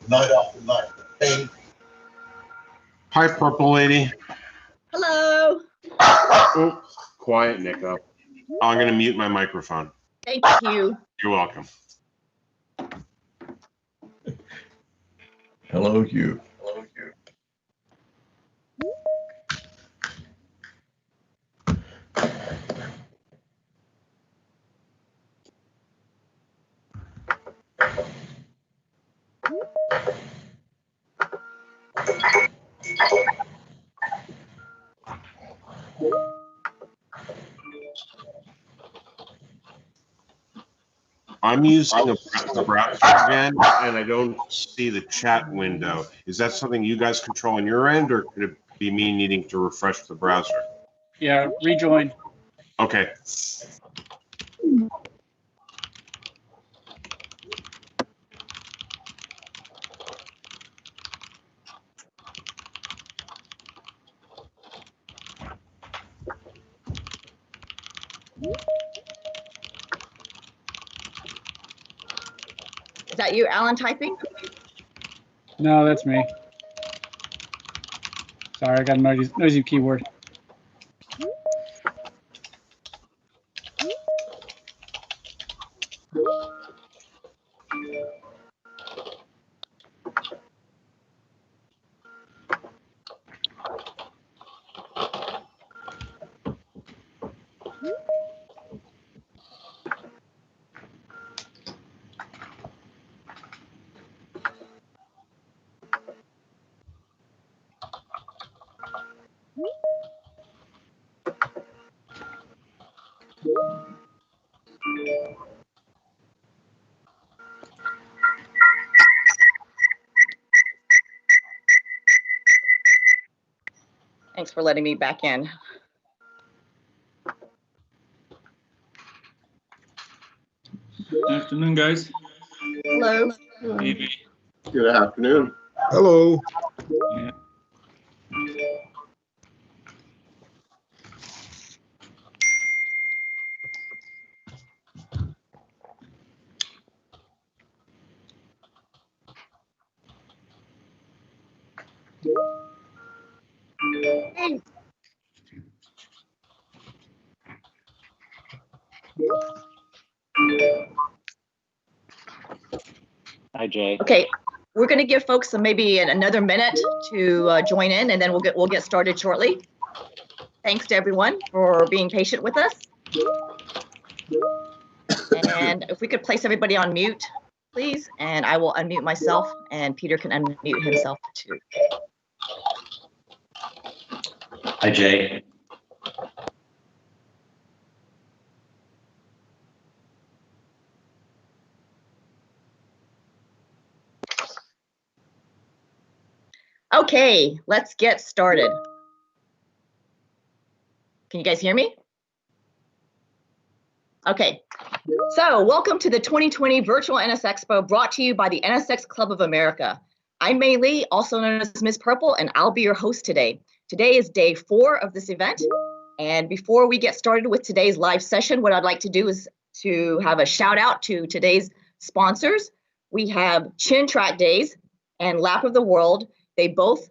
night after night. Pain. Hi, Purple Lady. Hello. Oh, quiet, Nico. I'm going to mute my microphone. Thank you. You're welcome. Hello, you. Hello, you. I'm using a browser again, and I don't see the chat window. Is that something you guys control on your end, or could it be me needing to refresh the browser? Yeah, rejoin. Okay. Is that you, Alan, typing? No, that's me. Sorry, I got a noisy keyboard. Thanks for letting me back in. Good afternoon, guys. Hello. Maybe. Good afternoon. Hello. Yeah. Hey. Hi, Jay. Okay, we're going to give folks maybe another minute to join in, and then we'll get started shortly. Thanks to everyone for being patient with us. And if we could place everybody on mute, please, and I will unmute myself, and Peter can unmute himself too. Hi, Jay. Okay, let's get started. Can you guys hear me? Okay, so welcome to the 2020 Virtual NSXPO brought to you by the NSX Club of America. I'm Mei Lee, also known as Ms. Purple, and I'll be your host today. Today is day 4 of this event. And before we get started with today's live session, what I'd like to do is to have a shout out to today's sponsors. We have Chin Track Days and Lap of the World. They both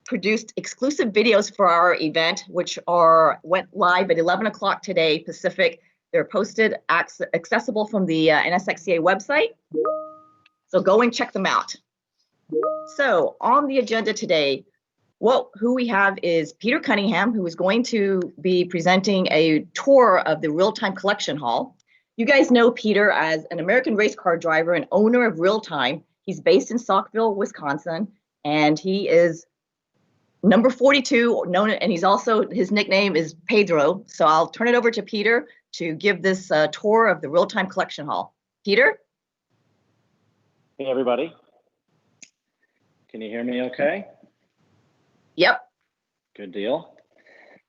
produced exclusive videos for our event, which went live at 11 o'clock today Pacific. They're posted accessible from the NSXCA website. So go and check them out. So on the agenda today, who we have is Peter Cunningham, who is going to be presenting a tour of the RealTime Collection Hall. You guys know Peter as an American race car driver and owner of RealTime. He's based in Saukville, Wisconsin, and he is number 42, and he's also, his nickname is Pedro. So I'll turn it over to Peter to give this tour of the RealTime Collection Hall. Peter? Hey, everybody. Can you hear me okay? Yep. Good deal.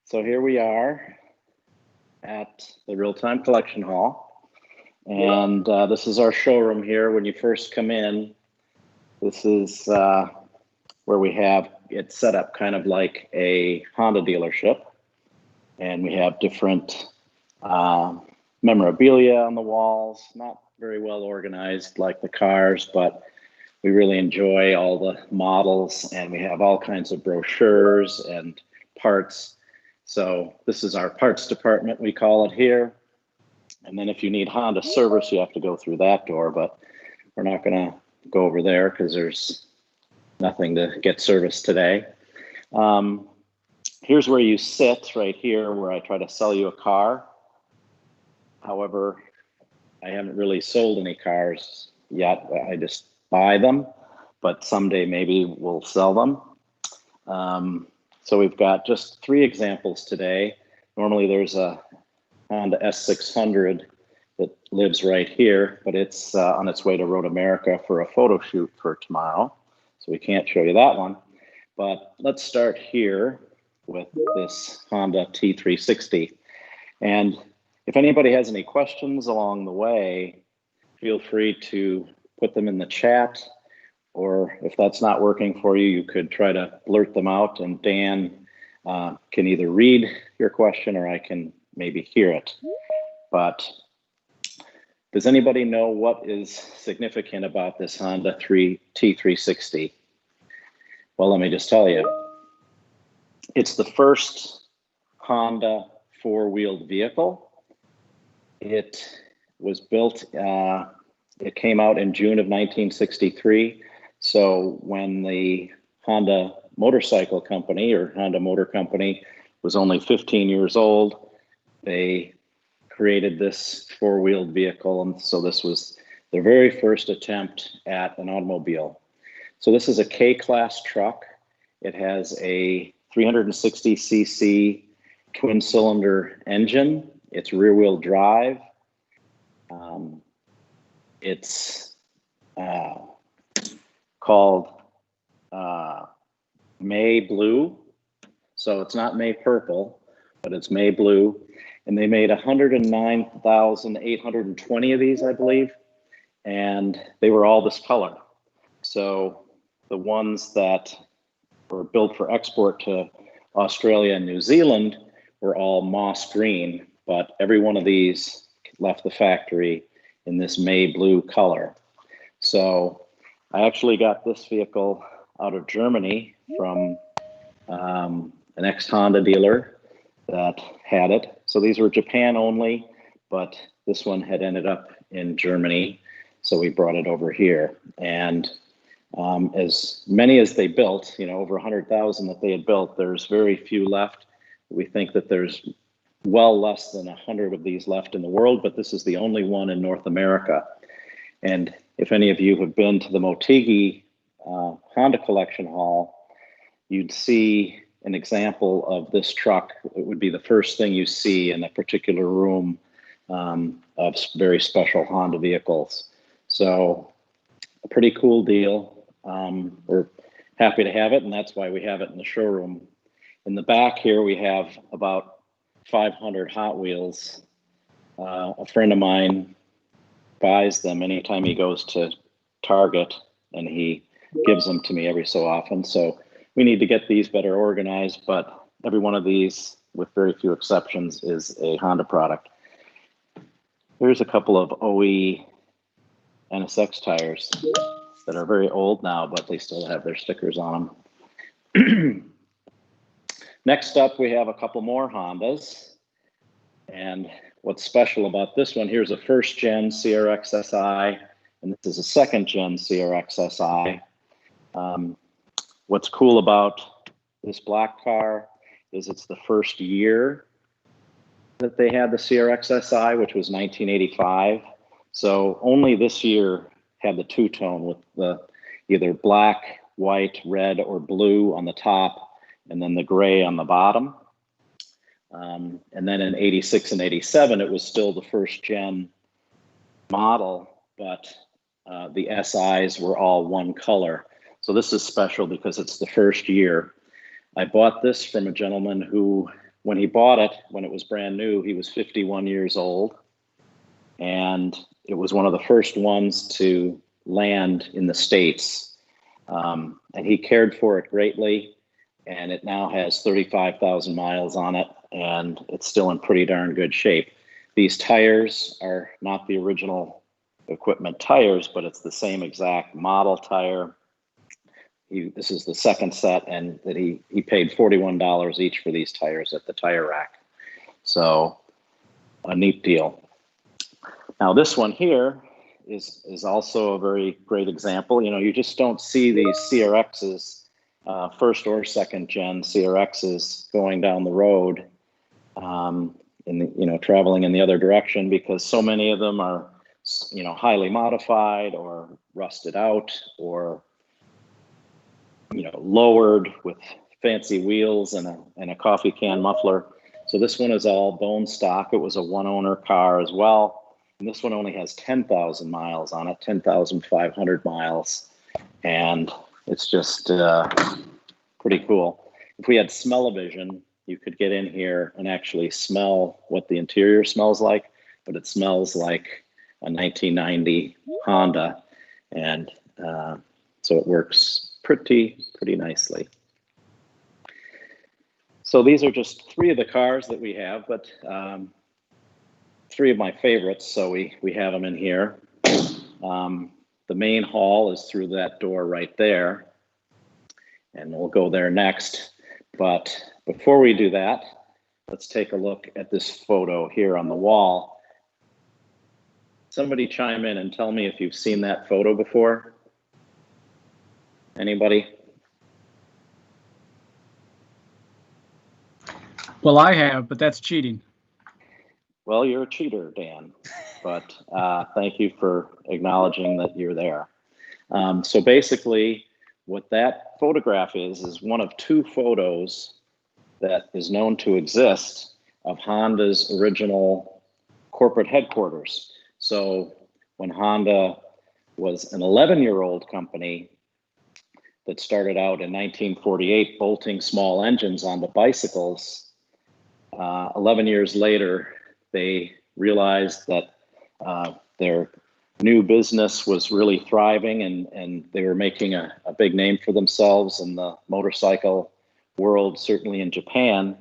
So here we are at the RealTime Collection Hall. And this is our showroom here. When you first come in, this is where we have it set up kind of like a Honda dealership. And we have different memorabilia on the walls, not very well organized like the cars, but we really enjoy all the models, and we have all kinds of brochures and parts. So this is our parts department, we call it here. And then if you need Honda service, you have to go through that door, but we're not going to go over there because there's nothing to get service today. Here's where you sit, right here, where I try to sell you a car. However, I haven't really sold any cars yet. I just buy them, but someday maybe we'll sell them. So we've got just 3 examples today. Normally there's a Honda S600 that lives right here, but it's on its way to Road America for a photo shoot for tomorrow. So we can't show you that one. But let's start here with this Honda T360. And if anybody has any questions along the way, feel free to put them in the chat, or if that's not working for you, you could try to blurt them out, and Dan can either read your question or I can maybe hear it. But does anybody know what is significant about this Honda T360? Well, let me just tell you. It's the first Honda 4-wheeled vehicle. It was built, it came out in June of 1963. So when the Honda Motorcycle Company, or Honda Motor Company, was only 15 years old, they created this 4-wheeled vehicle. And so this was their very first attempt at an automobile. So this is a K-class truck. It has a 360cc twin-cylinder engine. It's rear-wheel drive. It's called May Blue. So it's not May Purple, but it's May Blue. And they made 109,820 of these, I believe. And they were all this color. So the ones that were built for export to Australia and New Zealand were all moss green, but every one of these left the factory in this May Blue color. So I actually got this vehicle out of Germany from an ex-Honda dealer that had it. So these were Japan only, but this one had ended up in Germany. So we brought it over here. And as many as they built, you know, over 100,000 that they had built, there's very few left. We think that there's well less than 100 of these left in the world, but this is the only one in North America. And if any of you have been to the Motegi Honda Collection Hall, you'd see an example of this truck. It would be the first thing you see in that particular room of very special Honda vehicles. So a pretty cool deal. We're happy to have it, and that's why we have it in the showroom. In the back here, we have about 500 Hot Wheels. A friend of mine buys them anytime he goes to Target, and he gives them to me every so often. So we need to get these better organized, but every one of these, with very few exceptions, is a Honda product. Here's a couple of OE NSX tires that are very old now, but they still have their stickers on them. Next up, we have a couple more Hondas. And what's special about this one, here's a first gen CRXSI, and this is a second gen CRXSI. What's cool about this black car is it's the first year that they had the CRXSI, which was 1985. So only this year had the two-tone with the either black, white, red, or blue on the top, and then the gray on the bottom. And then in 86 and 87, it was still the first gen model, but the SIs were all one color. So this is special because it's the first year. I bought this from a gentleman who, when he bought it, when it was brand new, he was 51 years old. And it was one of the first ones to land in the States. And he cared for it greatly. And it now has 35,000 miles on it, and it's still in pretty darn good shape. These tires are not the original equipment tires, but it's the same exact model tire. This is the second set, and that he paid $41 each for these tires at the tire rack. So a neat deal. Now this one here is also a very great example. You know, you just don't see these CRXs, first or second gen CRXs going down the road, traveling in the other direction, because so many of them are, you know, highly modified or rusted out or, you know, lowered with fancy wheels and a coffee can muffler. So this one is all bone stock. It was a one owner car as well. And this one only has 10,000 miles on it, 10,500 miles. And it's just pretty cool. If we had smell-o-vision, you could get in here and actually smell what the interior smells like, but it smells like a 1990 Honda. And so it works pretty nicely. So these are just three of the cars that we have, but three of my favorites, so we have them in here. The main hall is through that door right there, and we'll go there next. But before we do that, let's take a look at this photo here on the wall. Somebody chime in and tell me if you've seen that photo before. Anybody? Well, I have, but that's cheating. Well, you're a cheater, Dan, but thank you for acknowledging that you're there. So basically, what that photograph is one of two photos that is known to exist of Honda's original corporate headquarters. So when Honda was an 11-year-old company that started out in 1948 bolting small engines onto bicycles, 11 years later, they realized that their new business was really thriving, and they were making a big name for themselves in the motorcycle world, certainly in Japan.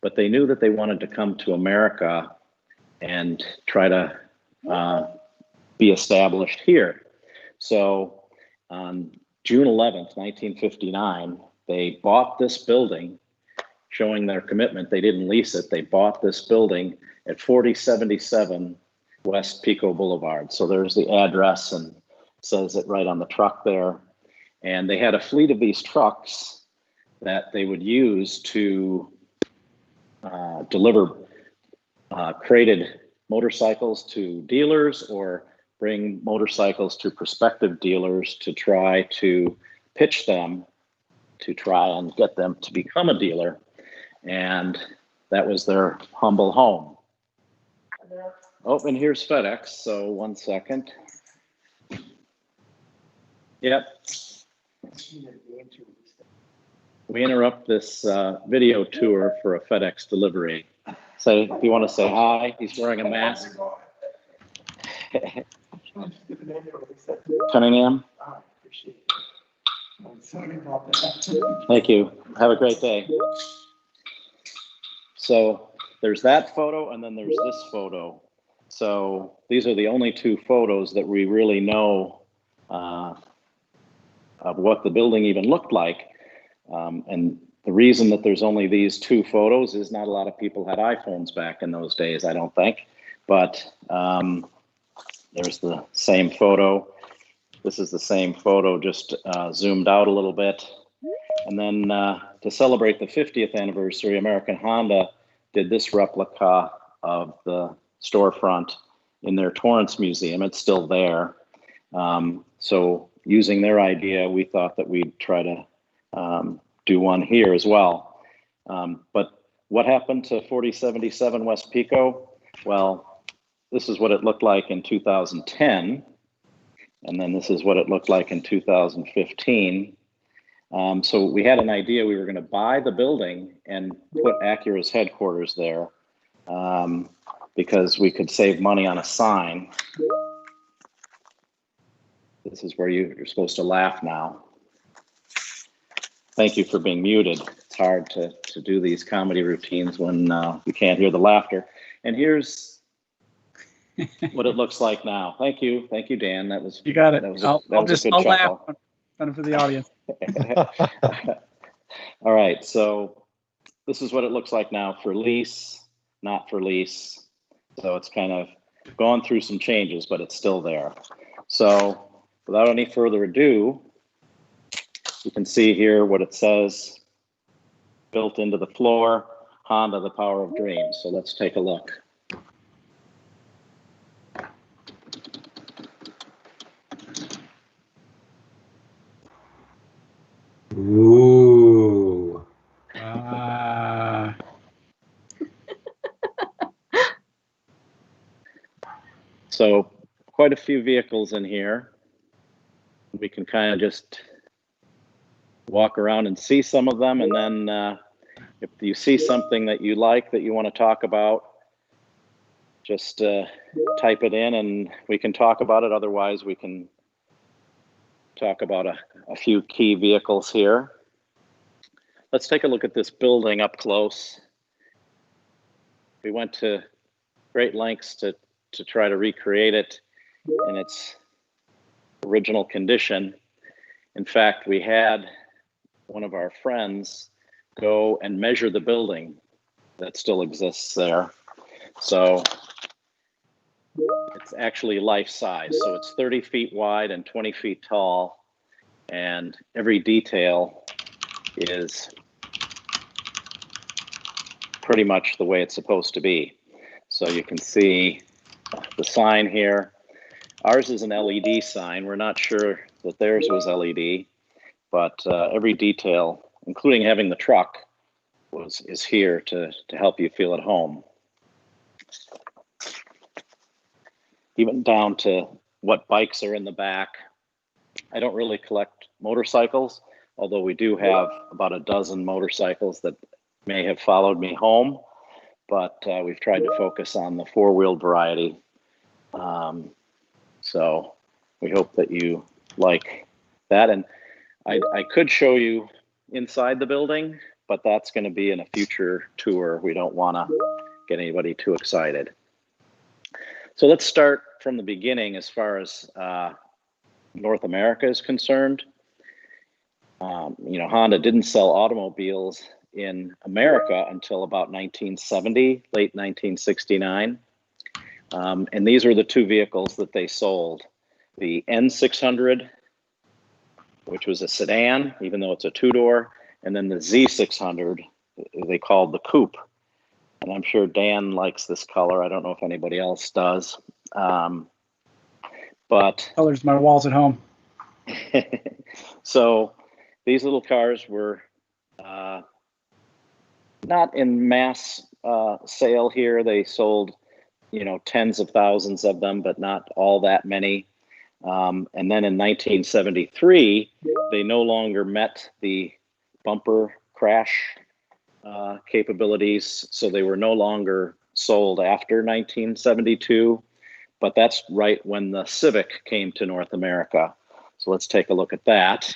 But they knew that they wanted to come to America and try to be established here. So on June 11th, 1959, they bought this building, showing their commitment. They didn't lease it. They bought this building at 4077 West Pico Boulevard. So there's the address, and it says it right on the truck there. And they had a fleet of these trucks that they would use to deliver crated motorcycles to dealers, or bring motorcycles to prospective dealers to try to pitch them, to try and get them to become a dealer. And that was their humble home. Oh, and here's FedEx. So 1 second. Yep. We interrupt this video tour for a FedEx delivery. Say, if you want to say hi, he's wearing a mask. Cunningham. Thank you. Have a great day. So there's that photo, and then there's this photo. So these are the only two photos that we really know of what the building even looked like. And the reason that there's only these two photos is not a lot of people had iPhones back in those days, I don't think. But there's the same photo. This is the same photo, just zoomed out a little bit. And then to celebrate the 50th anniversary, American Honda did this replica of the storefront in their Torrance Museum. It's still there. So using their idea, we thought that we'd try to do one here as well. But what happened to 4077 West Pico? Well, this is what it looked like in 2010. And then this is what it looked like in 2015. So we had an idea. We were going to buy the building and put Acura's headquarters there, because we could save money on a sign. This is where you're supposed to laugh now. Thank you for being muted. It's hard to do these comedy routines when you can't hear the laughter. And here's what it looks like now. Thank you, Dan. That was You got it. That was I'll a good laugh chuckle. for the audience. All right, so this is what it looks like now for lease, not for lease. So it's kind of gone through some changes, but it's still there. So without any further ado, you can see here what it says built into the floor, Honda, the power of dreams. So let's take a look. Ooh. So quite a few vehicles in here. We can kind of just walk around and see some of them, and then if you see something that you like that you want to talk about, just type it in and we can talk about it. Otherwise, we can talk about a few key vehicles here. Let's take a look at this building up close. We went to great lengths to try to recreate it in its original condition. In fact, we had one of our friends go and measure the building that still exists there. So it's actually life size. So it's 30 feet wide and 20 feet tall. And every detail is pretty much the way it's supposed to be. So you can see the sign here. Ours is an LED sign. We're not sure that theirs was LED, but every detail, including having the truck, is here to help you feel at home. Even down to what bikes are in the back. I don't really collect motorcycles, although we do have about a dozen motorcycles that may have followed me home, but we've tried to focus on the four-wheeled variety. So we hope that you like that. And I could show you inside the building, but that's going to be in a future tour. We don't want to get anybody too excited. So let's start from the beginning as far as North America is concerned. You know, Honda didn't sell automobiles in America until about 1970, late 1969. And these were the two vehicles that they sold. The N600, which was a sedan, even though it's a two-door, and then the Z600, they called the coupe. And I'm sure Dan likes this color. I don't know if anybody else does. But Colors my walls at home. so these little cars were not in mass sale here. They sold, you know, tens of thousands of them, but not all that many. And then in 1973, they no longer met the bumper crash capabilities, so they were no longer sold after 1972. But that's right when the Civic came to North America. So let's take a look at that.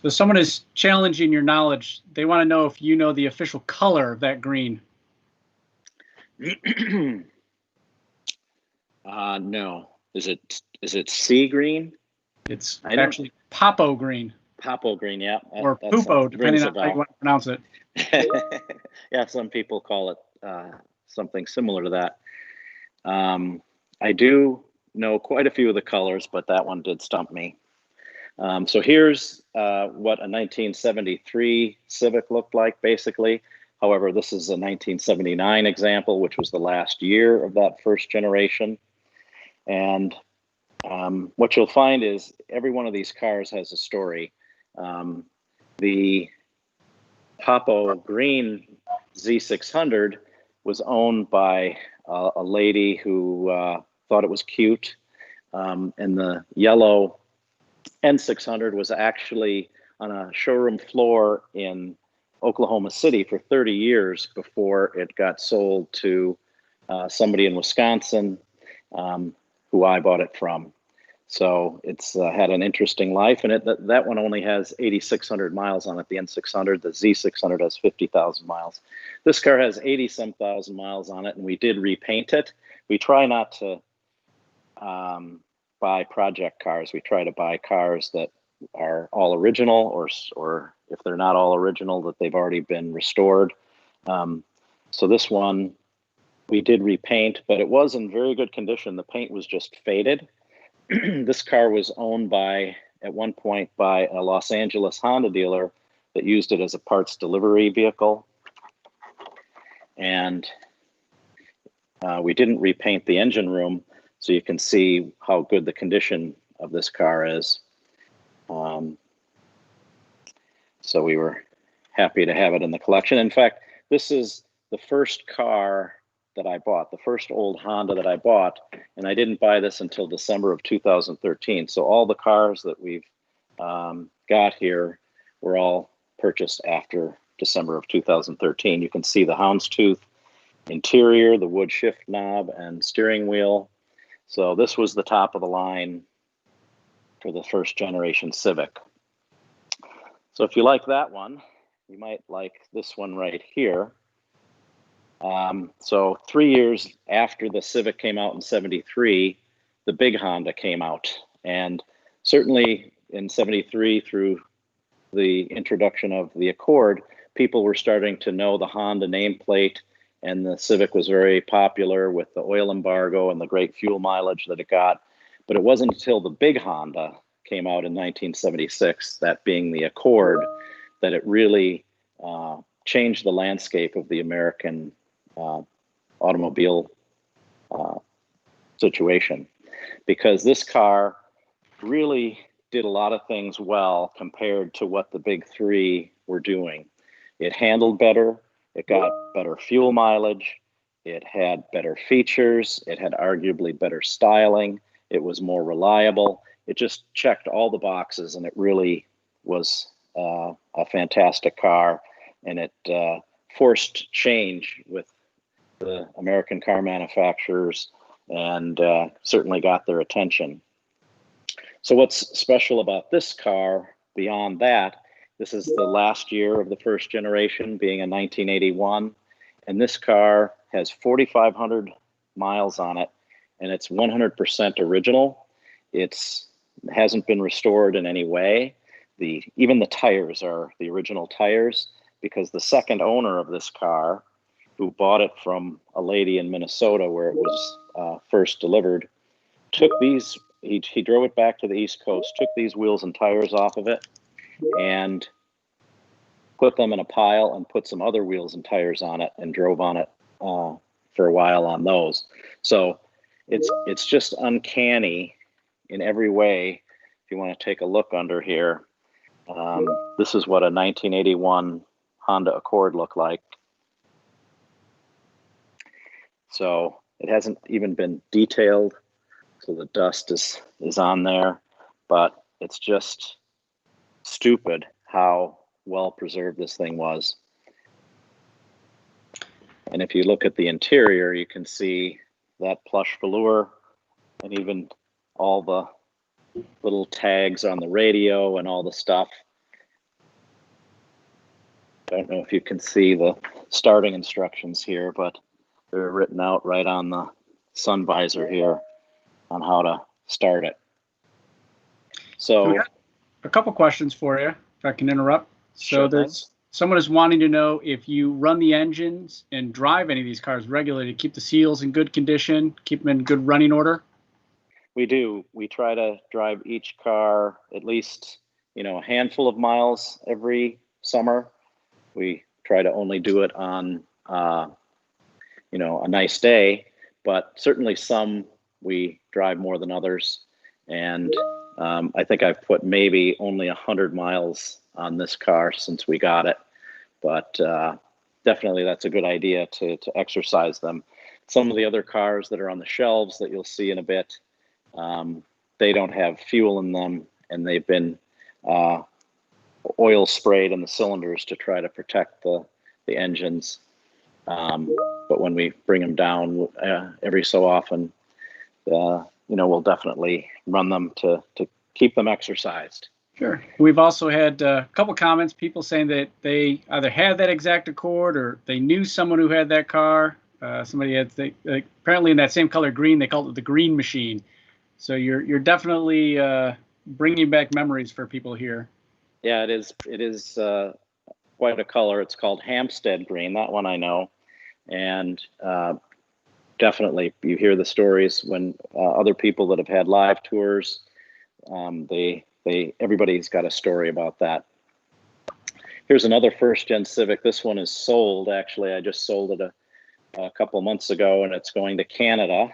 So someone is challenging your knowledge. They want to know if you know the official color of that green. No. Is it sea green? It's actually Popo green. Popo green, yeah. Or Pupo, depending on how you want to pronounce it. Yeah, some people call it something similar to that. I do know quite a few of the colors, but that one did stump me. So here's what a 1973 Civic looked like, basically. However, this is a 1979 example, which was the last year of that first generation. And what you'll find is every one of these cars has a story. The Popo green Z600 was owned by a lady who thought it was cute. And the yellow N600 was actually on a showroom floor in Oklahoma City for 30 years before it got sold to somebody in Wisconsin who I bought it from. So it's had an interesting life, and that one only has 8,600 miles on it, the N600. The Z600 has 50,000 miles. This car has 80-some thousand miles on it, and we did repaint it. We try not to buy project cars. We try to buy cars that are all original, or if they're not all original, that they've already been restored. So this one we did repaint, but it was in very good condition. The paint was just faded. This car was owned at one point by a Los Angeles Honda dealer that used it as a parts delivery vehicle. And we didn't repaint the engine room, so you can see how good the condition of this car is. So we were happy to have it in the collection. In fact, this is the first car that I bought, the first old Honda that I bought, and I didn't buy this until December of 2013. So all the cars that we've got here were all purchased after December of 2013. You can see the houndstooth interior, the wood shift knob and steering wheel. So this was the top of the line for the first generation Civic. So if you like that one, you might like this one right here. So 3 years after the Civic came out in '73, the big Honda came out. And certainly in '73, through the introduction of the Accord, people were starting to know the Honda nameplate, and the Civic was very popular with the oil embargo and the great fuel mileage that it got. But it wasn't until the big Honda came out in 1976, that being the Accord, that it really changed the landscape of the American automobile situation, because this car really did a lot of things well compared to what the big three were doing. It handled better, it got better fuel mileage, it had better features, it had arguably better styling, it was more reliable. It just checked all the boxes, and it really was a fantastic car, and it forced change with the American car manufacturers, and certainly got their attention. So what's special about this car beyond that, this is the last year of the first generation, being a 1981, and this car has 4,500 miles on it, and it's 100% original. It hasn't been restored in any way. Even the tires are the original tires, because the second owner of this car, who bought it from a lady in Minnesota where it was first delivered, took these, he drove it back to the East Coast, took these wheels and tires off of it, and put them in a pile and put some other wheels and tires on it, and drove on it for a while on those. So it's just uncanny in every way. If you want to take a look under here, this is what a 1981 Honda Accord looked like. So it hasn't even been detailed, so the dust is on there, but it's just stupid how well preserved this thing was. And if you look at the interior, you can see that plush velour, and even all the little tags on the radio and all the stuff. I don't know if you can see the starting instructions here, but they're written out right on the sun visor here on how to start it. So a couple questions for you, if I can interrupt. So Sure there's someone is wanting to know if you run the engines and drive any of these cars regularly to keep the seals in good condition, keep them in good running order. we do. We try to drive each car at least, a handful of miles every summer. We try to only do it on, a nice day, but certainly some we drive more than others. And I think I've put maybe only 100 miles on this car since we got it, but definitely that's a good idea to exercise them. Some of the other cars that are on the shelves that you'll see in a bit, they don't have fuel in them, and they've been oil sprayed in the cylinders to try to protect the engines. But when we bring them down every so often, we'll definitely run them to keep them exercised. Sure. We've also had a couple comments, people saying that they either had that exact Accord or they knew someone who had that car. Somebody had, apparently in that same color green, they called it the green machine. So you're definitely bringing back memories for people here. Yeah, it is. It is quite a color. It's called Hampstead green. That one I know, and definitely you hear the stories when other people that have had live tours. Everybody's got a story about that. Here's another first gen Civic. This one is sold. Actually, I just sold it a couple months ago, and it's going to Canada,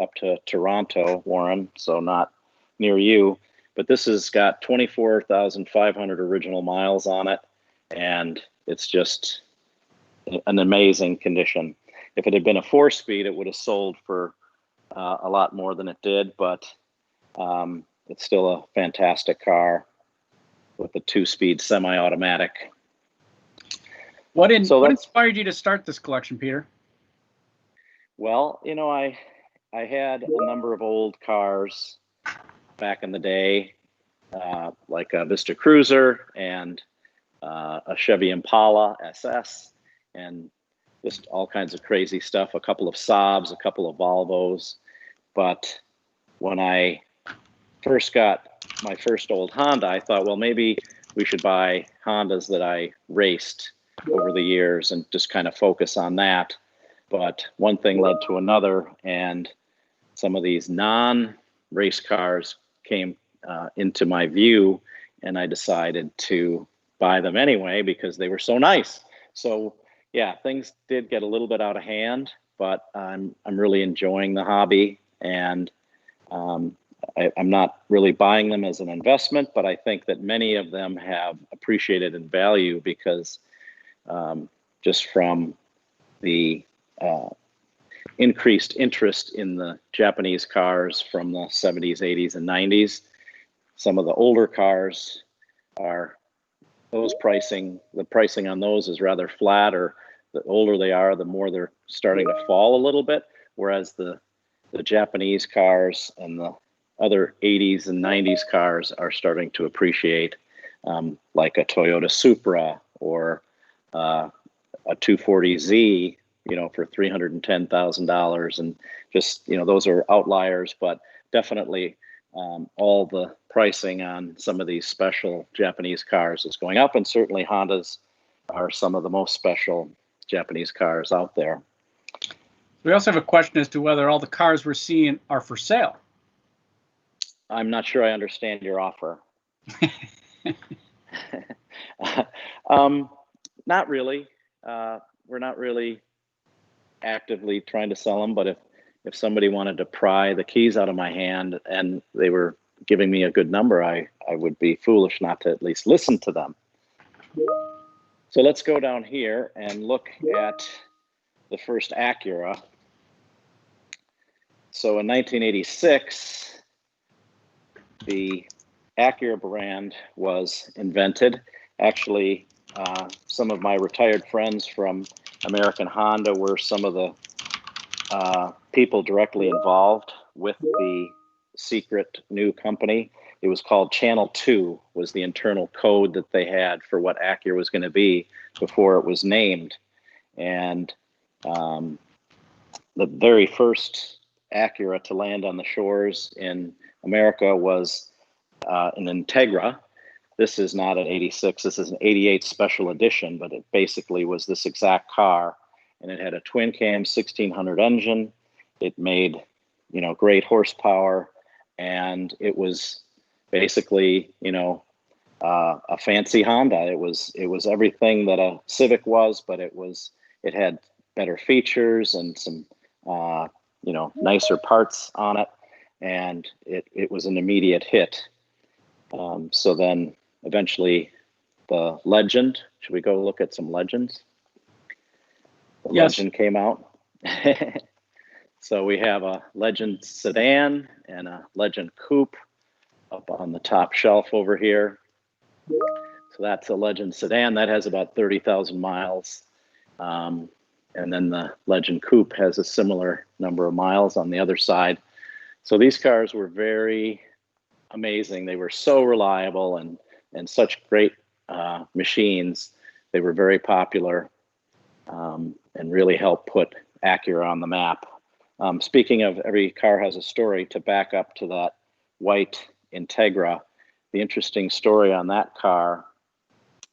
up to Toronto, Warren, so not near you. But this has got 24,500 original miles on it, and it's just an amazing condition. If it had been a 4-speed, it would have sold for a lot more than it did, but it's still a fantastic car with a 2-speed semi-automatic. What inspired you to start this collection, Peter? Well, you know, I had a number of old cars back in the day, like a Vista Cruiser and a Chevy Impala SS, and just all kinds of crazy stuff, a couple of Saabs, a couple of Volvos. But when I first got my first old Honda, I thought, well, maybe we should buy Hondas that I raced over the years and just kind of focus on that. But one thing led to another, and some of these non-race cars came into my view, and I decided to buy them anyway because they were so nice. So yeah, things did get a little bit out of hand, but I'm really enjoying the hobby, and I'm not really buying them as an investment, but I think that many of them have appreciated in value because just from the increased interest in the Japanese cars from the 70s, 80s, and 90s. Some of the older cars are the pricing on those is rather flat, or the older they are, the more they're starting to fall a little bit. Whereas the Japanese cars and the other 80s and 90s cars are starting to appreciate, like a Toyota Supra or a 240Z, you know, for $310,000, and just, you know, those are outliers, but definitely all the pricing on some of these special Japanese cars is going up, and certainly Hondas are some of the most special Japanese cars out there. We also have a question as to whether all the cars we're seeing are for sale. I'm not sure I understand your offer. Not really. We're not really actively trying to sell them, but if somebody wanted to pry the keys out of my hand and they were giving me a good number, I would be foolish not to at least listen to them. So let's go down here and look at the first Acura. So in 1986, the Acura brand was invented. Actually, some of my retired friends from American Honda were some of the people directly involved with the secret new company. It was called Channel 2, was the internal code that they had for what Acura was going to be before it was named. And the very first Acura to land on the shores in America was an Integra. This is not an 86, this is an 88 special edition, but it basically was this exact car, and it had a twin cam 1600 engine. It made, you know, great horsepower, and it was basically, you know, a fancy Honda. It was everything that a Civic was, but it had better features and some you know, nicer parts on it, and it was an immediate hit. So then eventually the Legend, should we go look at some Legends? The Yes. Legend came out. So we have a Legend sedan and a Legend coupe up on the top shelf over here. So that's a Legend sedan that has about 30,000 miles. And then the Legend coupe has a similar number of miles on the other side. So these cars were very amazing. They were so reliable and such great machines. They were very popular and really helped put Acura on the map Speaking of every car has a story, to back up to that white Integra, the interesting story on that car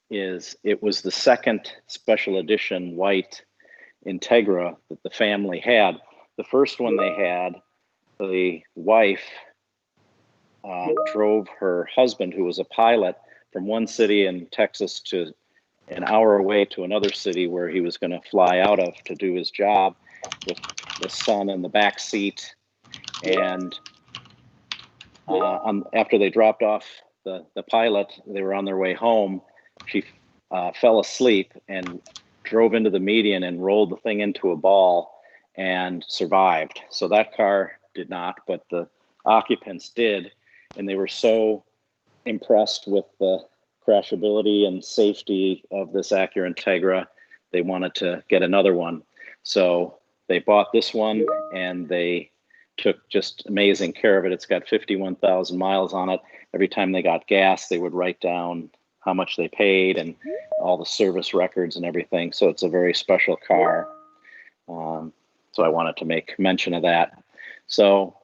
is it was the second special edition white Integra that the family had. The first one they had, the wife drove her husband, who was a pilot, from one city in Texas to an hour away to another city where he was going to fly out of to do his job, with the son in the back seat. And after they dropped off the pilot, they were on their way home. She fell asleep and drove into the median and rolled the thing into a ball and survived. So that car did not, but the occupants did. And they were so impressed with the crashability and safety of this Acura Integra, they wanted to get another one. So they bought this one and they took just amazing care of it. It's got 51,000 miles on it. Every time they got gas, they would write down how much they paid and all the service records and everything. So it's a very special car. So I wanted to make mention of that. So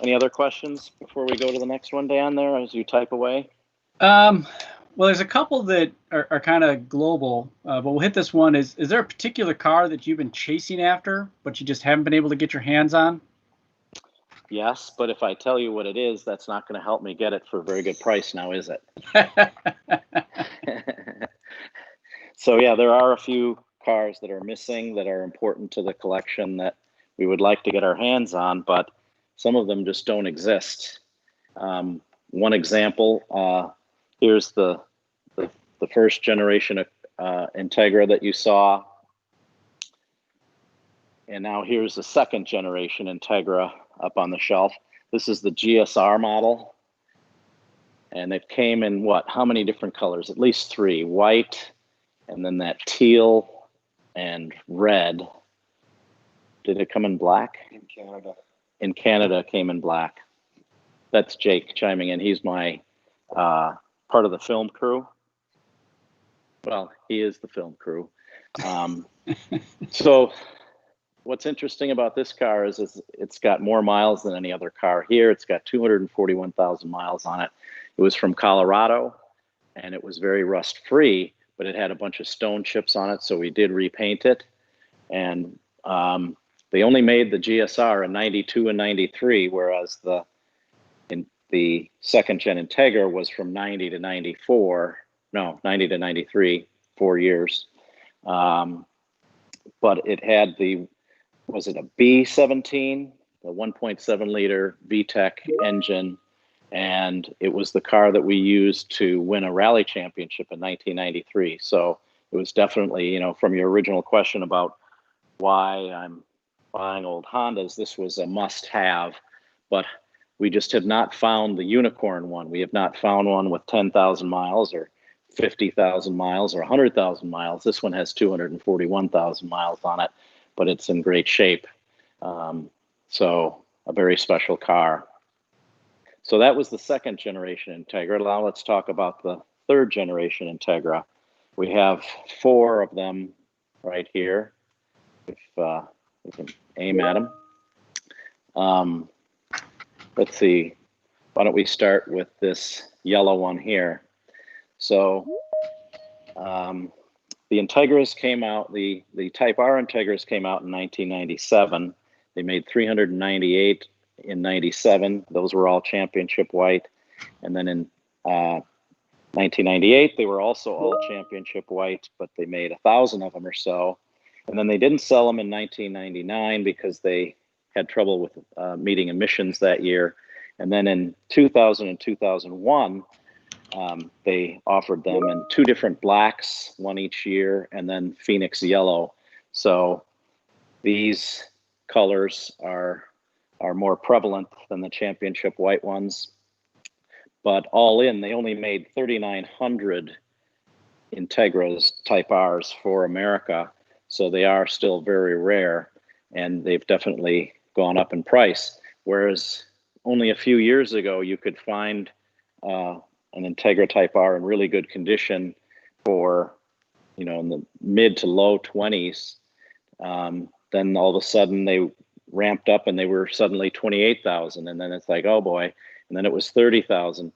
any other questions before we go to the next one, Dan, there, as you type away? Well, there's a couple that are kind of global, but we'll hit this one. Is there a particular car that you've been chasing after, but you just haven't been able to get your hands on? Yes, but if I tell you what it is, that's not going to help me get it for a very good price now, is it? So yeah, there are a few cars that are missing that are important to the collection that we would like to get our hands on, but some of them just don't exist. One example, here's the first generation of Integra that you saw. And now here's the second generation Integra up on the shelf. This is the GSR model. And it came in what? How many different colors? At least three: white, and then that teal and red. Did it come in black? In Canada. In Canada, it came in black. That's Jake chiming in. He's my part of the film crew. Well, he is the film crew. So what's interesting about this car is it's got more miles than any other car here. It's got 241,000 miles on it. It was from Colorado, and it was very rust-free, but it had a bunch of stone chips on it, so we did repaint it. And they only made the GSR in 92 and 93, whereas the second gen Integra was from 90 to 94. No, 90 to 93, 4 years. But it had was it a B17, the 1.7 liter VTEC engine, and it was the car that we used to win a rally championship in 1993. So it was definitely, from your original question about why I'm buying old Hondas, this was a must-have, but we just have not found the unicorn one. We have not found one with 10,000 miles or 50,000 miles or 100,000 miles. This one has 241,000 miles on it, but it's in great shape. So a very special car. So that was the second generation Integra. Now let's talk about the third generation Integra. We have 4 of them right here. If we can aim at them. Let's see. Why don't we start with this yellow one here? So the Integras came out, the Type R Integras came out in 1997. They made 398 in 97. Those were all championship white. And then in 1998, they were also all championship white, but they made 1,000 of them or so. And then they didn't sell them in 1999 because they had trouble with meeting emissions that year. And then in 2000 and 2001, they offered them in 2 different blacks, one each year, and then Phoenix yellow. So these colors are more prevalent than the championship white ones. But all in, they only made 3,900 Integras Type Rs for America. So they are still very rare, and they've definitely gone up in price. Whereas only a few years ago, you could find an Integra Type R in really good condition for, in the mid to low 20s. then all of a sudden they ramped up and they were suddenly 28,000, and then it's like, oh boy, and then it was 30,000.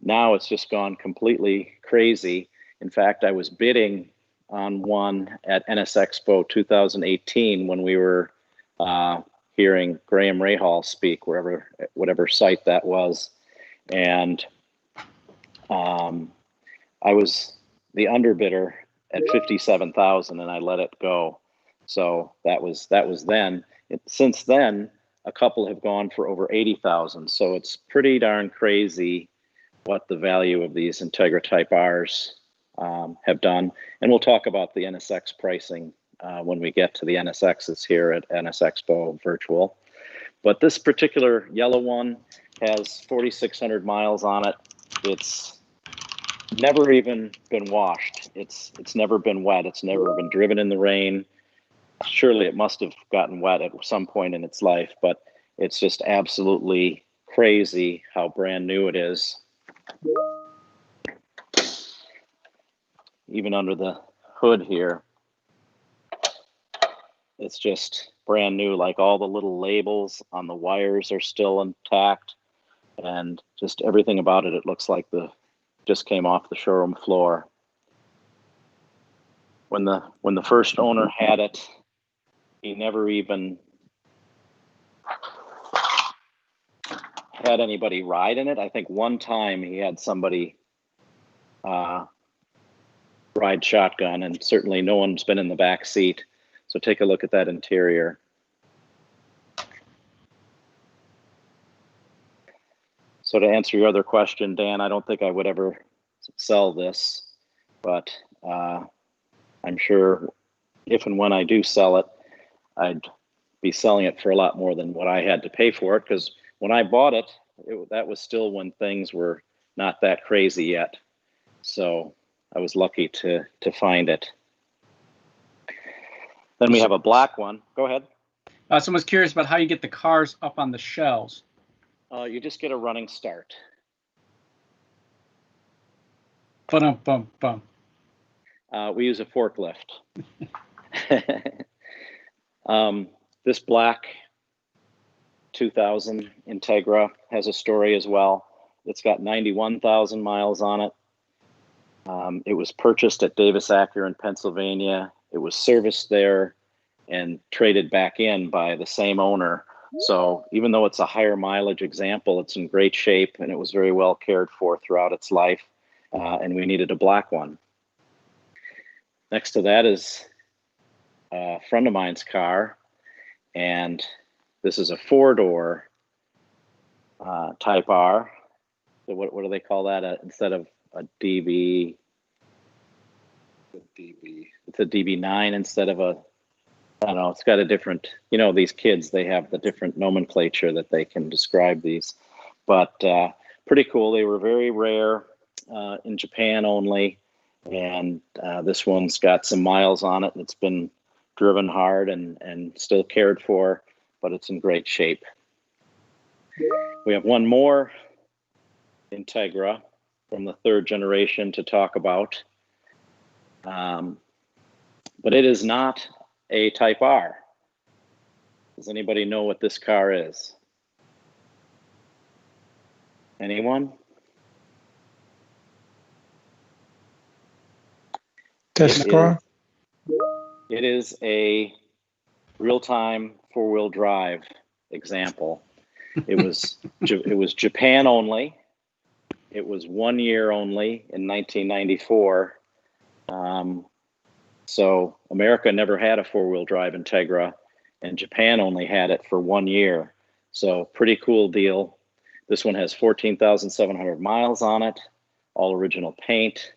Now it's just gone completely crazy. In fact, I was bidding on one at NSXPO 2018 when we were hearing Graham Rahal speak, whatever site that was, and I was the underbidder at 57,000, and I let it go. So that was then. Since then, a couple have gone for over 80,000. So it's pretty darn crazy what the value of these Integra Type Rs have done. And we'll talk about the NSX pricing when we get to the NSXs here at NSXPO Virtual. But this particular yellow one has 4,600 miles on it. It's never even been washed. It's never been wet. It's never been driven in the rain. Surely it must have gotten wet at some point in its life, but it's just absolutely crazy how brand new it is. Even under the hood here, it's just brand new. Like all the little labels on the wires are still intact, and just everything about it, it looks like just came off the showroom floor. When the first owner had it, he never even had anybody ride in it. I think one time he had somebody ride shotgun, and certainly no one's been in the back seat. So take a look at that interior. So to answer your other question, Dan, I don't think I would ever sell this, but I'm sure if and when I do sell it, I'd be selling it for a lot more than what I had to pay for it, because when I bought it, that was still when things were not that crazy yet. So I was lucky to find it. Then we have a black one. Go ahead. Someone's curious about how you get the cars up on the shelves. You just get a running start. Bum. We use a forklift. This black 2000 Integra has a story as well. It's got 91,000 miles on it. It was purchased at Davis Acura in Pennsylvania. It was serviced there and traded back in by the same owner. So even though it's a higher mileage example, it's in great shape, and it was very well cared for throughout its life. And we needed a black one. Next to that is a friend of mine's car, and this is a 4-door Type R. So what do they call that? Instead of a DB, it's a DB9 instead of a, I don't know, it's got a different, these kids, they have the different nomenclature that they can describe these. But pretty cool. They were very rare in Japan only. And this one's got some miles on it, and it's been driven hard and still cared for, but it's in great shape. We have one more Integra from the 3rd generation to talk about, but it is not a Type R. Does anybody know what this car is? Anyone? Test car? It is a real-time 4-wheel drive example. It was Japan only. It was 1 year only in 1994. So America never had a 4-wheel drive Integra, and Japan only had it for 1 year. So pretty cool deal. This one has 14,700 miles on it, all original paint,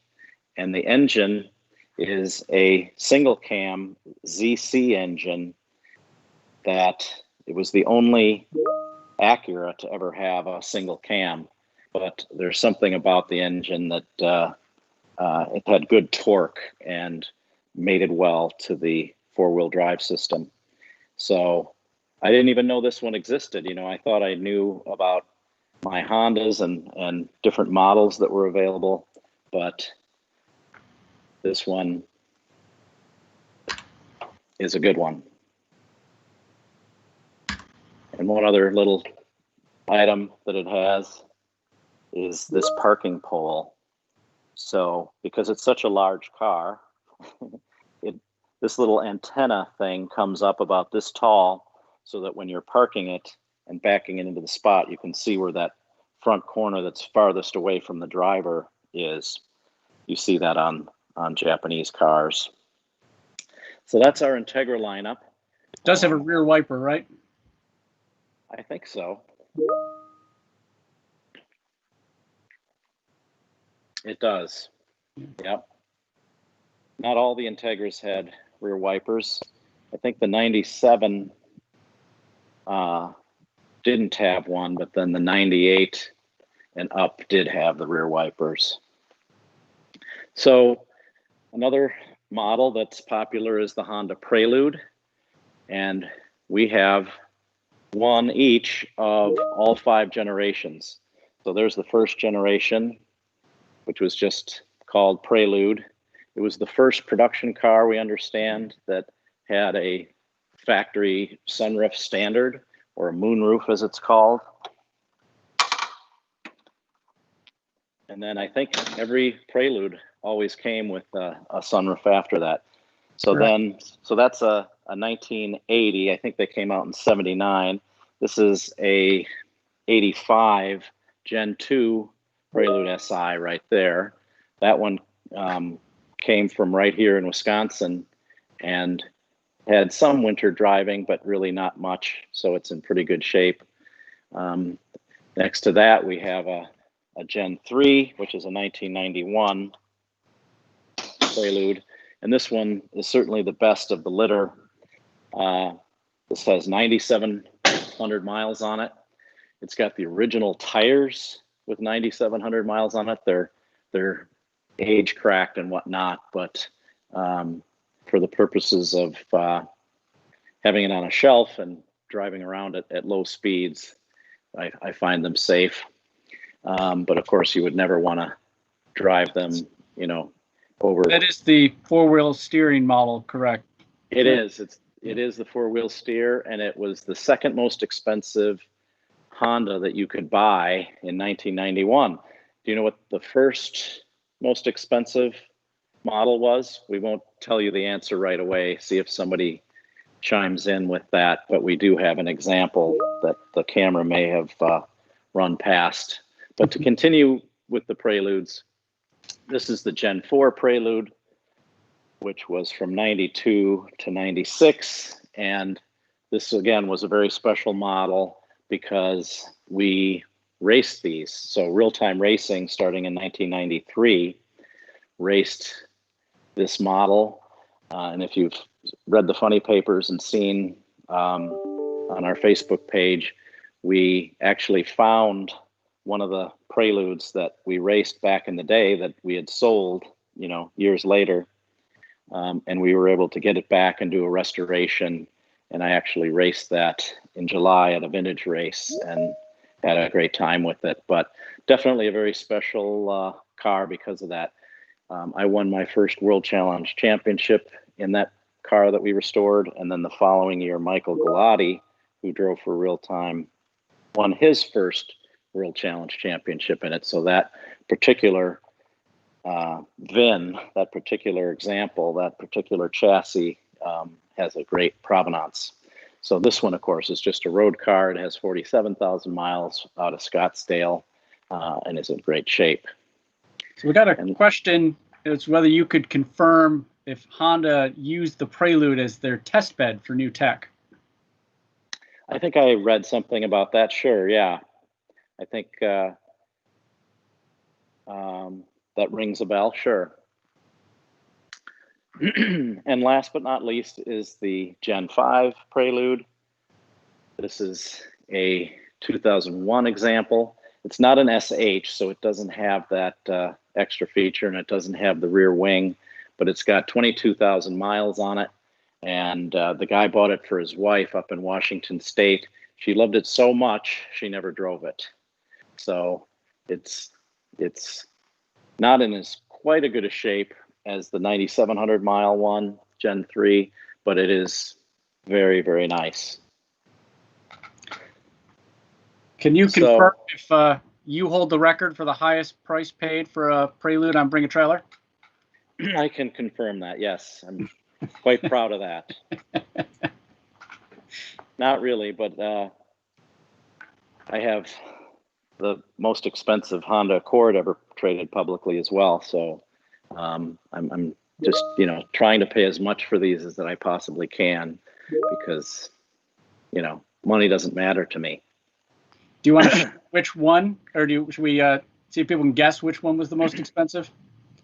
and the engine is a single cam ZC engine that it was the only Acura to ever have a single cam, but there's something about the engine that it had good torque and mated well to the 4-wheel drive system. So I didn't even know this one existed. I thought I knew about my Hondas and different models that were available, but this one is a good one. And one other little item that it has is this parking pole. So because it's such a large car, this little antenna thing comes up about this tall, so that when you're parking it and backing it into the spot, you can see where that front corner that's farthest away from the driver is. You see that on Japanese cars. So that's our Integra lineup. It does have a rear wiper, right? I think so. It does. Yep. Not all the Integras had rear wipers. I think the 97 didn't have one, but then the 98 and up did have the rear wipers. So another model that's popular is the Honda Prelude, and we have one each of all 5 generations. So there's the first generation, which was just called Prelude. It was the first production car, we understand, that had a factory sunroof standard, or a moonroof as it's called. And then I think every Prelude always came with a sunroof after that. So then, so that's a 1980. I think they came out in 79. This is a 85 Gen 2 Prelude SI right there. That one came from right here in Wisconsin and had some winter driving, but really not much. So it's in pretty good shape. Next to that, we have a Gen 3, which is a 1991 Prelude. And this one is certainly the best of the litter. This has 9,700 miles on it. It's got the original tires with 9,700 miles on it. They're age cracked and whatnot, but for the purposes of having it on a shelf and driving around it at low speeds, I find them safe. But of course, you would never want to drive them, you know, over. That is the 4-wheel steering model, correct? It is. It is the 4-wheel steer, and it was the second most expensive Honda that you could buy in 1991. Do you know what the first most expensive model was? We won't tell you the answer right away. See if somebody chimes in with that, but we do have an example that the camera may have run past. But to continue with the Preludes, this is the Gen 4 Prelude, which was from 92 to 96. And this, again, was a very special model because we raced these. So RealTime Racing, starting in 1993, raced this model. And if you've read the funny papers and seen on our Facebook page, we actually found one of the Preludes that we raced back in the day that we had sold, you know, years later. And we were able to get it back and do a restoration. And I actually raced that in July at a vintage race and had a great time with it. But definitely a very special car because of that. I won my first World Challenge Championship in that car that we restored. And then the following year, Michael Galati, who drove for RealTime, won his first World Challenge Championship in it. So that particular VIN, that particular example, that particular chassis has a great provenance. So this one, of course, is just a road car. It has 47,000 miles out of Scottsdale and is in great shape. So we got a question. It's whether you could confirm if Honda used the Prelude as their test bed for new tech. I think I read something about that. Sure, yeah. I think that rings a bell. Sure. And last but not least is the Gen 5 Prelude. This is a 2001 example. It's not an SH, so it doesn't have that extra feature, and it doesn't have the rear wing, but it's got 22,000 miles on it. And the guy bought it for his wife up in Washington State. She loved it so much, she never drove it. So it's not in as quite a good a shape as the 9,700 mile one, Gen 3, but it is very, very nice. Can you So- confirm if you hold the record for the highest price paid for a Prelude on Bring a Trailer? I can confirm that. Yes, I'm quite proud of that. Not really, but I have the most expensive Honda Accord ever traded publicly as well. So I'm just, trying to pay as much for these as that I possibly can, because, money doesn't matter to me. Do you want to share which one, or should we see if people can guess which one was the most expensive?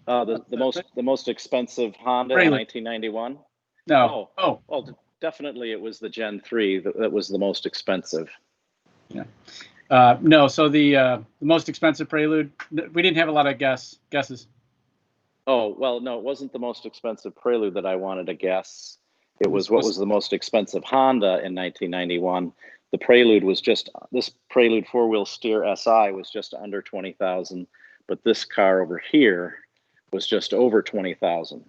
The most expensive Honda in Prelude. 1991. No. Oh, well, definitely it was the Gen 3 that was the most expensive. No, so the most expensive Prelude, we didn't have a lot of guesses. Oh, well, no, it wasn't the most expensive Prelude that I wanted to guess. It was what was the most expensive Honda in 1991. The Prelude was this Prelude four-wheel steer SI was just under 20,000, but this car over here was just over 20,000.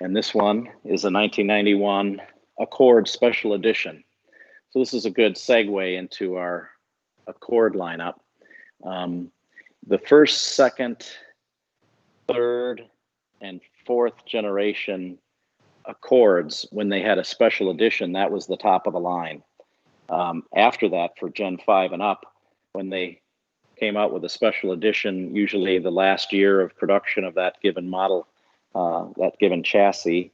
And this one is a 1991 Accord Special Edition. So this is a good segue into our Accord lineup. The first, second, third, and fourth generation Accords, when they had a special edition, that was the top of the line. After that, for Gen 5 and up, when they came out with a special edition, usually the last year of production of that given model, that given chassis,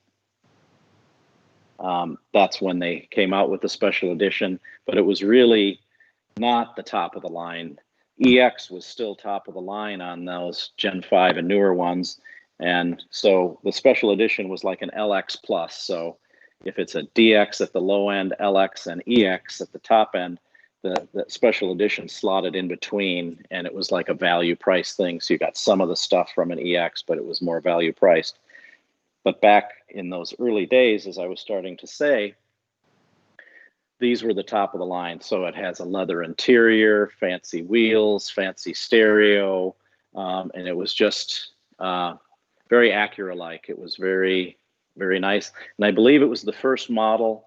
that's when they came out with the special edition. But it was really not the top of the line. EX was still top of the line on those Gen 5 and newer ones. And so the special edition was like an LX plus. So if it's a DX at the low end, LX and EX at the top end, the special edition slotted in between, and it was like a value price thing. So you got some of the stuff from an EX, but it was more value priced. But back in those early days, as I was starting to say, these were the top of the line. So it has a leather interior, fancy wheels, fancy stereo, and it was just very Acura-like. It was very, very nice. And I believe it was the first model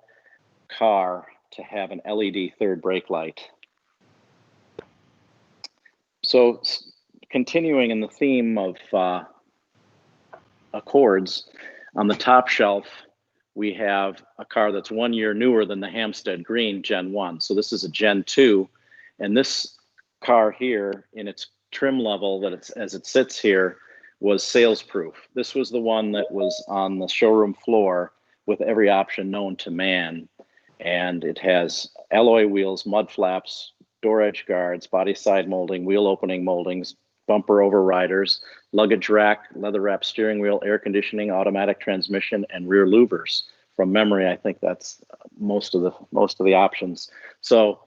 car to have an LED third brake light. So continuing in the theme of Accords, on the top shelf, we have a car that's 1 year newer than the Hampstead Green Gen 1. So this is a Gen 2. And this car here, in its trim level, as it sits here, was sales proof. This was the one that was on the showroom floor with every option known to man. And it has alloy wheels, mud flaps, door edge guards, body side molding, wheel opening moldings, bumper overriders, luggage rack, leather wrapped steering wheel, air conditioning, automatic transmission, and rear louvers. From memory, I think that's most of the options. So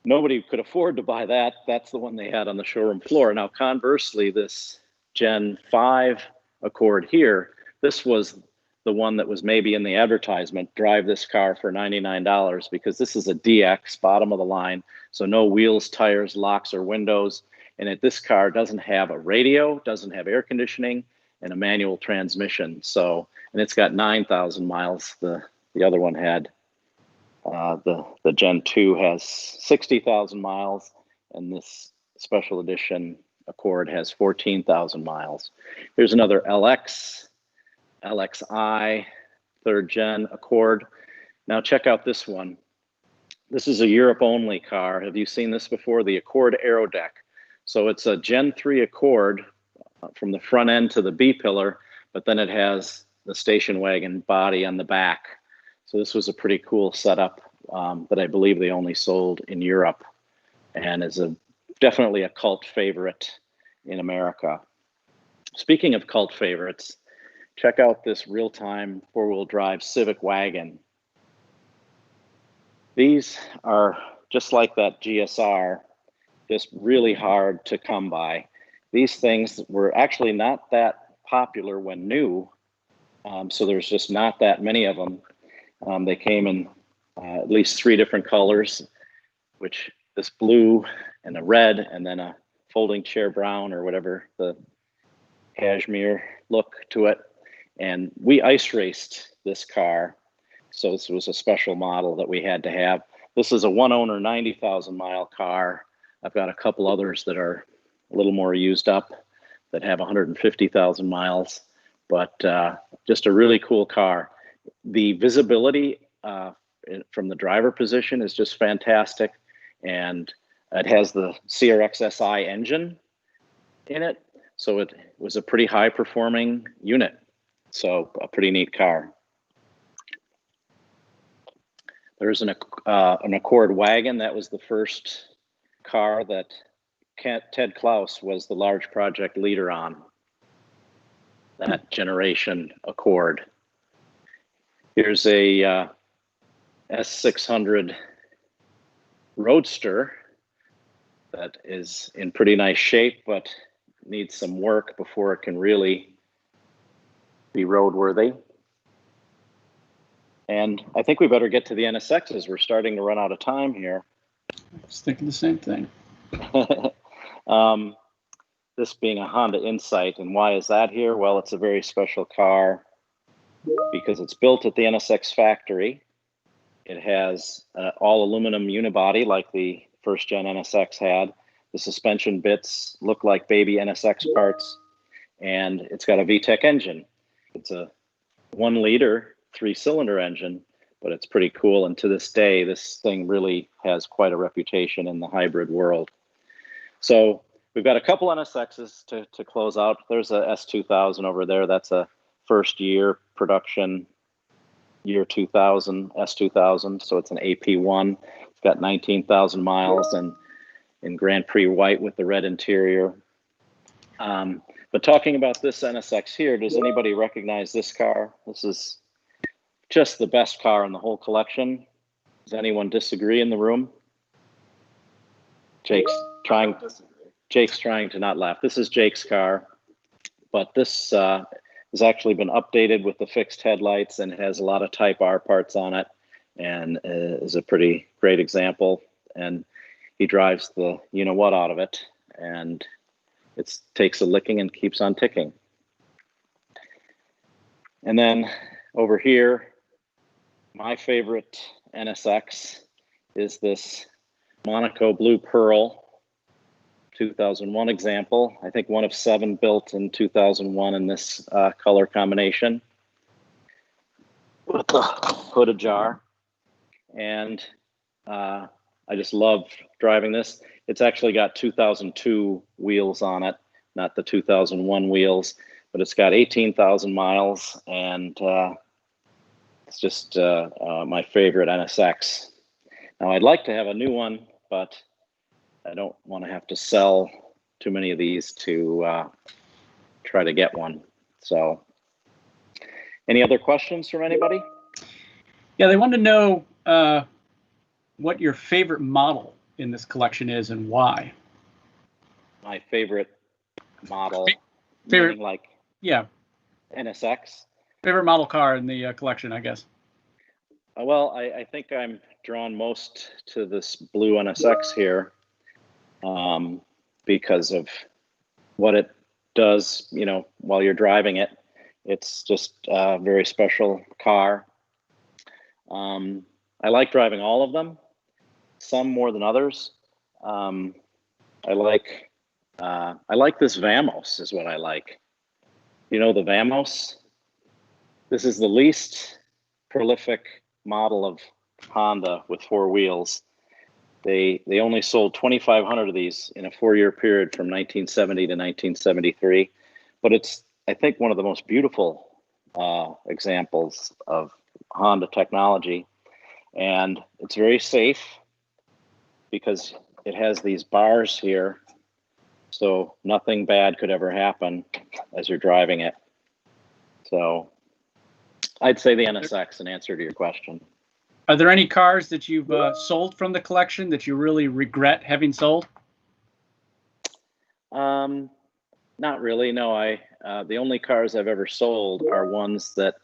nobody could afford to buy that. That's the one they had on the showroom floor. Now, conversely, this Gen 5 Accord here, this was the one that was maybe in the advertisement, drive this car for $99, because this is a DX, bottom of the line. So no wheels, tires, locks, or windows. And this car doesn't have a radio, doesn't have air conditioning, and a manual transmission. So, and it's got 9,000 miles. The other one had, the Gen 2 has 60,000 miles, and this special edition Accord has 14,000 miles. Here's another LX, LXI, third gen Accord. Now check out this one. This is a Europe only car. Have you seen this before? The Accord Aero Deck. So it's a Gen 3 Accord from the front end to the B pillar, but then it has the station wagon body on the back. So this was a pretty cool setup that I believe they only sold in Europe, and is definitely a cult favorite in America. Speaking of cult favorites, check out this RealTime four-wheel drive Civic Wagon. These are just like that GSR, just really hard to come by. These things were actually not that popular when new, so there's just not that many of them. They came in at least 3 different colors, which this blue and a red, and then a folding chair brown, or whatever the cashmere look to it. And we ice raced this car, so this was a special model that we had to have. this is a one owner 90,000 mile car. I've got a couple others that are a little more used up that have 150,000 miles, but just a really cool car. The visibility from the driver position is just fantastic, and it has the CRXSI engine in it, so it was a pretty high performing unit. So a pretty neat car. There's an Accord wagon. That was the first car that Ted Klaus was the large project leader on, that generation Accord. Here's a S600 Roadster that is in pretty nice shape, but needs some work before it can really be roadworthy. And I think we better get to the NSXs. We're starting to run out of time here. I was thinking the same thing. This being a Honda Insight, and why is that here? Well, it's a very special car because it's built at the NSX factory. It has all aluminum unibody like the first gen NSX had. The suspension bits look like baby NSX parts, and it's got a VTEC engine. It's a 1 liter 3-cylinder engine, but it's pretty cool. And to this day, this thing really has quite a reputation in the hybrid world. So we've got a couple NSXs to close out. There's a S2000 over there. That's a first year production, year 2000, S2000. So it's an AP1. It's got 19,000 miles and in Grand Prix white with the red interior. But talking about this NSX here, does anybody recognize this car? This is just the best car in the whole collection. Does anyone disagree in the room? Jake's trying to not laugh. This is Jake's car, but this has actually been updated with the fixed headlights and has a lot of Type R parts on it, and is a pretty great example. And he drives the you-know-what out of it, and it takes a licking and keeps on ticking. And then over here, my favorite NSX is this Monaco Blue Pearl 2001 example. I think one of 7 built in 2001 in this color combination with the hood ajar. And I just love driving this. It's actually got 2002 wheels on it, not the 2001 wheels, but it's got 18,000 miles, and it's just my favorite NSX. Now, I'd like to have a new one, but I don't want to have to sell too many of these to try to get one. So, any other questions from anybody? Yeah, they want to know what your favorite model in this collection is and why. My favorite model, Favorite, meaning like yeah, NSX. favorite model car in the collection, I guess. Well, I think I'm drawn most to this blue NSX here because of what it does, you know, while you're driving it. It's just a very special car. I like driving all of them, some more than others. I like this Vamos is what I like. You know the Vamos? This is the least prolific model of Honda with 4 wheels. They only sold 2,500 of these in a 4-year period from 1970 to 1973. But it's, I think, one of the most beautiful examples of Honda technology. And it's very safe because it has these bars here, so nothing bad could ever happen as you're driving it. So I'd say the NSX in answer to your question. Are there any cars that you've sold from the collection that you really regret having sold? Not really, no. The only cars I've ever sold are ones that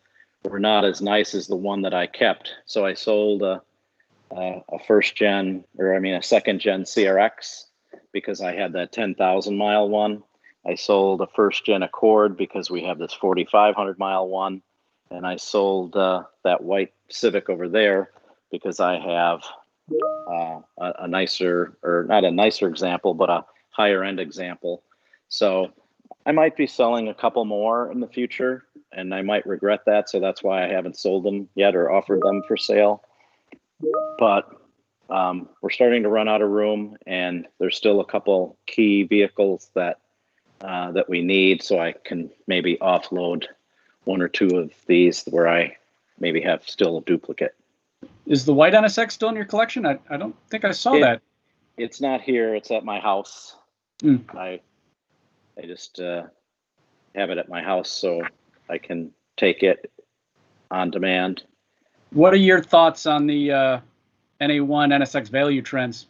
were not as nice as the one that I kept. So I sold a second gen CRX because I had that 10,000 mile one. I sold a first gen Accord because we have this 4,500 mile one. And I sold that white Civic over there because I have a nicer, or not a nicer example, but a higher end example. So I might be selling a couple more in the future, and I might regret that. So that's why I haven't sold them yet or offered them for sale. But we're starting to run out of room, and there's still a couple key vehicles that that we need. So I can maybe offload one or two of these where I maybe have still a duplicate. Is the white NSX still in your collection? I don't think I saw that. It's not here. It's at my house. I just have it at my house so I can take it on demand. What are your thoughts on the Na1 Nsx Value Trends?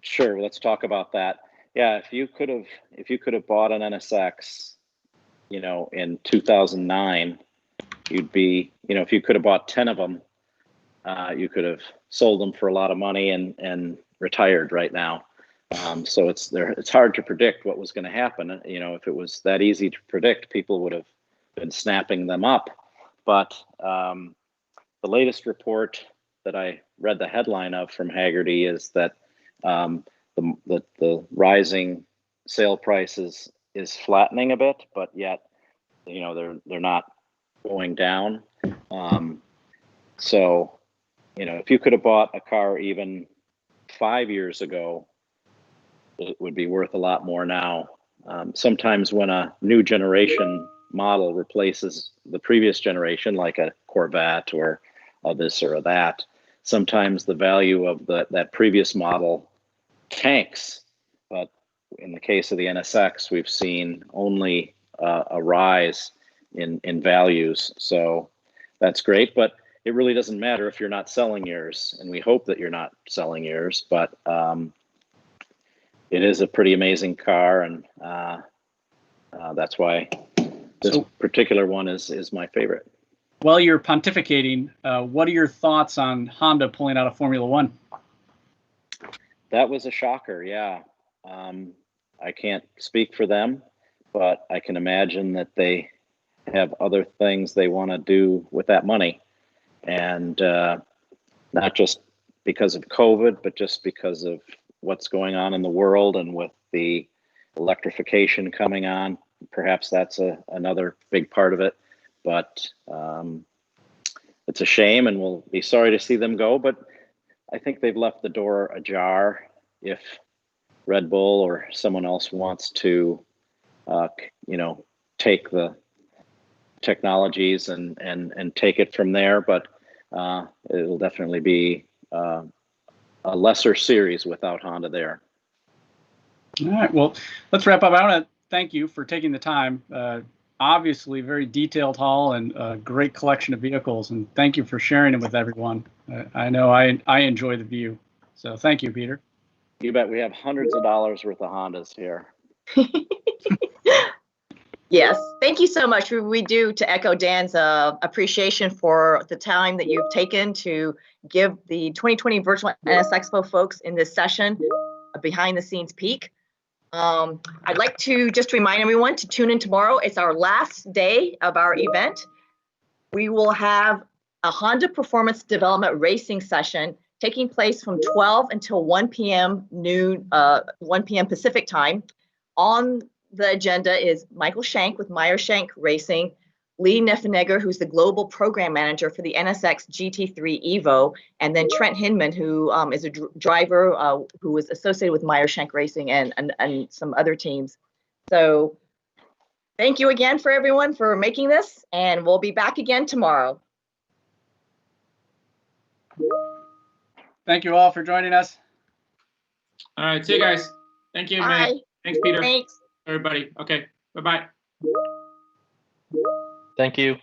Sure, let's talk about that. Yeah, if you could have bought an NSX, you know, in 2009, you'd be, you know, if you could have bought 10 of them, you could have sold them for a lot of money and retired right now. So it's hard to predict what was going to happen. You know, if it was that easy to predict, people would have been snapping them up. But the latest report that I read the headline of from Hagerty is that the rising sale prices is flattening a bit, but yet, you know, they're not going down. So, you know, if you could have bought a car even 5 years ago, it would be worth a lot more now. Sometimes when a new generation model replaces the previous generation, like a Corvette or a this or a that, sometimes the value of that previous model tanks. But in the case of the NSX, we've seen only a rise in values. So that's great, but it really doesn't matter if you're not selling yours, and we hope that you're not selling yours, but it is a pretty amazing car, and that's why this particular one is my favorite. While you're pontificating, what are your thoughts on Honda pulling out of Formula One? That was a shocker, yeah. I can't speak for them, but I can imagine that they have other things they want to do with that money. And not just because of COVID, but just because of what's going on in the world and with the electrification coming on. Perhaps that's another big part of it. But it's a shame, and we'll be sorry to see them go. But I think they've left the door ajar if Red Bull or someone else wants to, you know, take the technologies and take it from there. But it'll definitely be a lesser series without Honda there. All right, well, let's wrap up. I want to thank you for taking the time. Obviously, very detailed haul and a great collection of vehicles, and thank you for sharing it with everyone. I know I enjoy the view, so thank you, Peter. You bet. We have hundreds of dollars worth of Hondas here. Yes, thank you so much. We do, to echo Dan's appreciation for the time that you've taken to give the 2020 Virtual NSXPO folks in this session a behind-the-scenes peek. I'd like to just remind everyone to tune in tomorrow. It's our last day of our event. We will have a Honda Performance Development Racing session taking place from 12 until 1 p.m. noon, 1 p.m. Pacific time. On the agenda is Michael Shank with Meyer Shank Racing, Lee Neffenegger, who's the global program manager for the NSX GT3 Evo, and then Trent Hinman, who is a driver who was associated with Meyer Shank Racing and some other teams. So thank you again for everyone for making this, and we'll be back again tomorrow. Thank you all for joining us. All right, see you guys. Thank you, Bye. May. Thanks, Peter. Thanks. Everybody. Okay, bye-bye. Thank you.